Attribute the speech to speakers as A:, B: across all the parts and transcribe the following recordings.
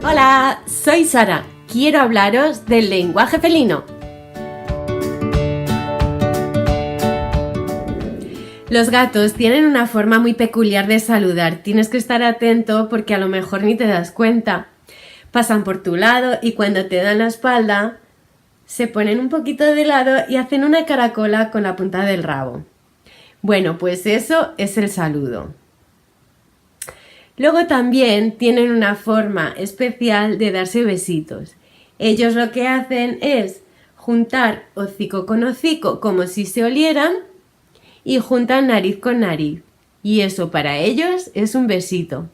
A: Hola, soy Sara. Quiero hablaros del lenguaje felino. Los gatos tienen una forma muy peculiar de saludar. Tienes que estar atento porque a lo mejor ni te das cuenta. Pasan por tu lado y cuando te dan la espalda, se ponen un poquito de lado y hacen una caracola con la punta del rabo. Bueno, pues eso es el saludo. Luego también tienen una forma especial de darse besitos. Ellos lo que hacen es juntar hocico con hocico como si se olieran y juntan nariz con nariz. Y eso para ellos es un besito.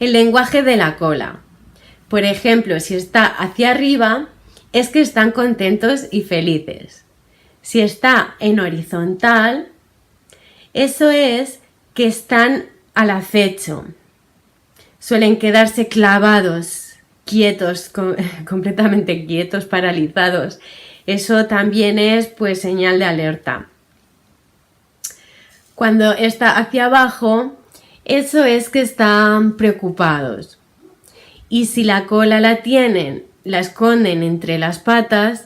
A: El lenguaje de la cola. Por ejemplo, si está hacia arriba, es que están contentos y felices. Si está en horizontal, eso es que están al acecho. Suelen quedarse clavados, quietos, completamente quietos, paralizados. Eso también es pues señal de alerta. Cuando está hacia abajo, eso es que están preocupados. Y si la cola la tienen, la esconden entre las patas,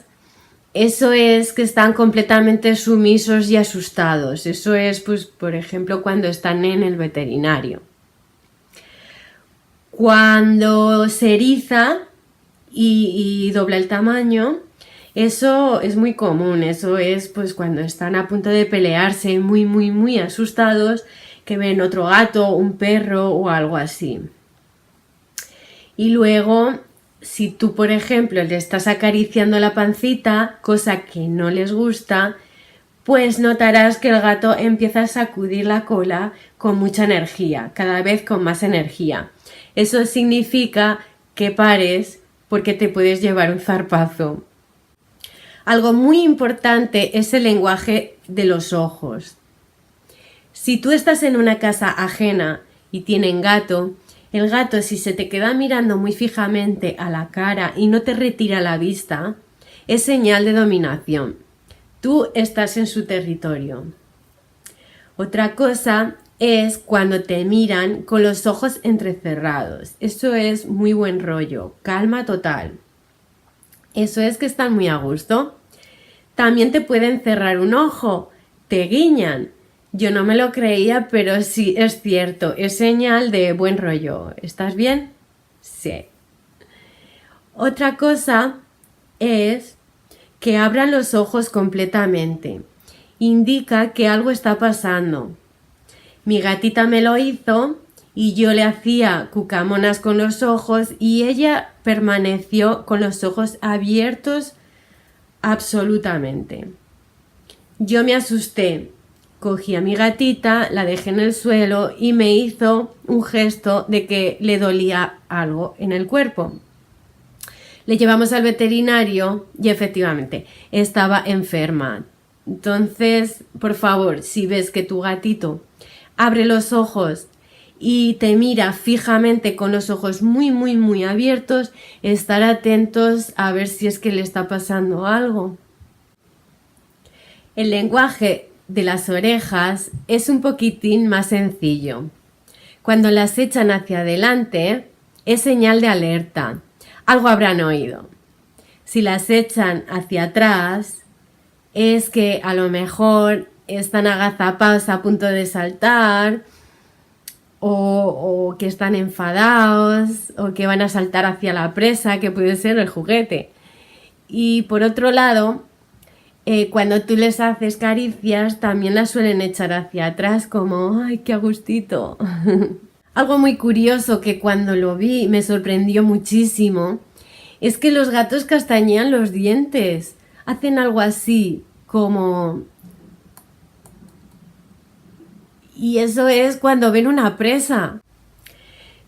A: eso es que están completamente sumisos y asustados. Eso es, pues, por ejemplo, cuando están en el veterinario. Cuando se eriza y dobla el tamaño, eso es muy común. Eso es, pues, cuando están a punto de pelearse, muy asustados, que ven otro gato, un perro o algo así. Y luego, si tú, por ejemplo, le estás acariciando la pancita, cosa que no les gusta, pues notarás que el gato empieza a sacudir la cola con mucha energía, cada vez con más energía. Eso significa que pares porque te puedes llevar un zarpazo. Algo muy importante es el lenguaje de los ojos. Si tú estás en una casa ajena y tienen gato, el gato, si se te queda mirando muy fijamente a la cara y no te retira la vista, es señal de dominación. Tú estás en su territorio. Otra cosa es cuando te miran con los ojos entrecerrados. Eso es muy buen rollo, calma total. Eso es que están muy a gusto. También te pueden cerrar un ojo, te guiñan. Yo no me lo creía, pero sí es cierto, es señal de buen rollo. ¿Estás bien? Sí. Otra cosa es que abran los ojos completamente. Indica que algo está pasando. Mi gatita me lo hizo y yo le hacía cucamonas con los ojos y ella permaneció con los ojos abiertos absolutamente. Yo me asusté. Cogí a mi gatita, la dejé en el suelo y me hizo un gesto de que le dolía algo en el cuerpo. Le llevamos al veterinario y efectivamente estaba enferma. Entonces, por favor, si ves que tu gatito abre los ojos y te mira fijamente con los ojos muy abiertos, estar atentos a ver si es que le está pasando algo. El lenguaje de las orejas es un poquitín más sencillo. Cuando las echan hacia adelante es señal de alerta. Algo habrán oído. Si las echan hacia atrás es que a lo mejor están agazapados a punto de saltar o que están enfadados o que van a saltar hacia la presa, que puede ser el juguete. Y por otro lado, cuando tú les haces caricias, también las suelen echar hacia atrás como ¡ay, qué a gustito! Algo muy curioso que cuando lo vi me sorprendió muchísimo es que los gatos castañean los dientes. Hacen algo así como... Y eso es cuando ven una presa.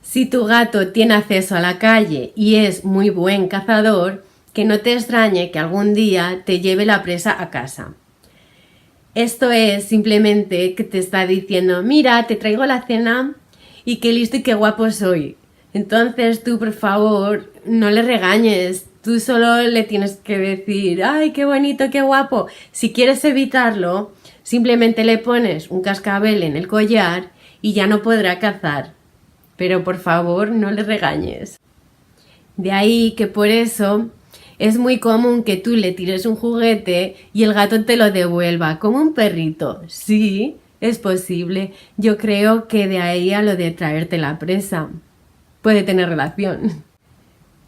A: Si tu gato tiene acceso a la calle y es muy buen cazador, que no te extrañe que algún día te lleve la presa a casa. Esto es simplemente que te está diciendo, mira, te traigo la cena y qué listo y qué guapo soy. Entonces tú, por favor, no le regañes. Tú solo le tienes que decir, ay, qué bonito, qué guapo. Si quieres evitarlo, simplemente le pones un cascabel en el collar y ya no podrá cazar. Pero por favor, no le regañes. De ahí que por eso es muy común que tú le tires un juguete y el gato te lo devuelva, como un perrito. Sí, es posible. Yo creo que de ahí a lo de traerte la presa. Puede tener relación.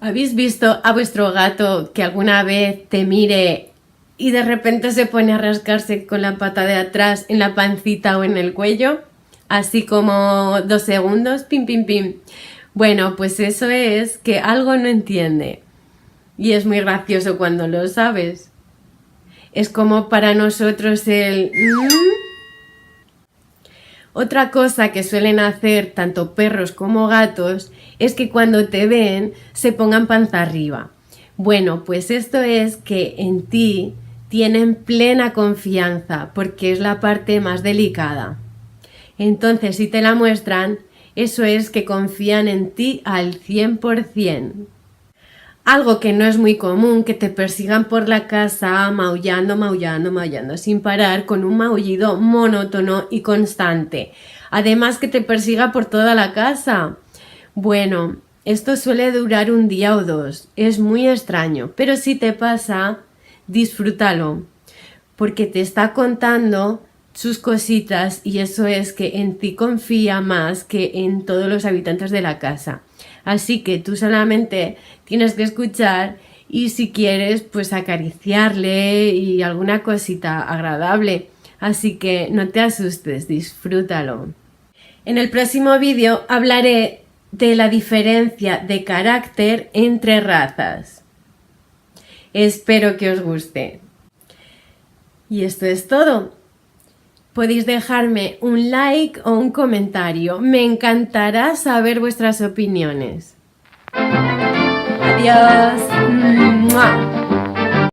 A: ¿Habéis visto a vuestro gato que alguna vez te mire y de repente se pone a rascarse con la pata de atrás en la pancita o en el cuello? Así como 2 segundos, pim, pim, pim. Bueno, pues eso es que algo no entiende. Y es muy gracioso cuando lo sabes. Es como para nosotros el... Otra cosa que suelen hacer tanto perros como gatos es que cuando te ven se pongan panza arriba. Bueno, pues esto es que en ti tienen plena confianza porque es la parte más delicada. Entonces, si te la muestran, eso es que confían en ti al 100%. Algo que no es muy común, que te persigan por la casa maullando, maullando, maullando sin parar con un maullido monótono y constante. Además que te persiga por toda la casa. Bueno, esto suele durar un día o 2. Es muy extraño, pero si te pasa, disfrútalo. Porque te está contando sus cositas y eso es que en ti confía más que en todos los habitantes de la casa. Así que tú solamente tienes que escuchar y si quieres pues acariciarle y alguna cosita agradable. Así que no te asustes, disfrútalo. En el próximo vídeo hablaré de la diferencia de carácter entre razas. Espero que os guste. Y esto es todo. Podéis dejarme un like o un comentario. Me encantará saber vuestras opiniones. Adiós.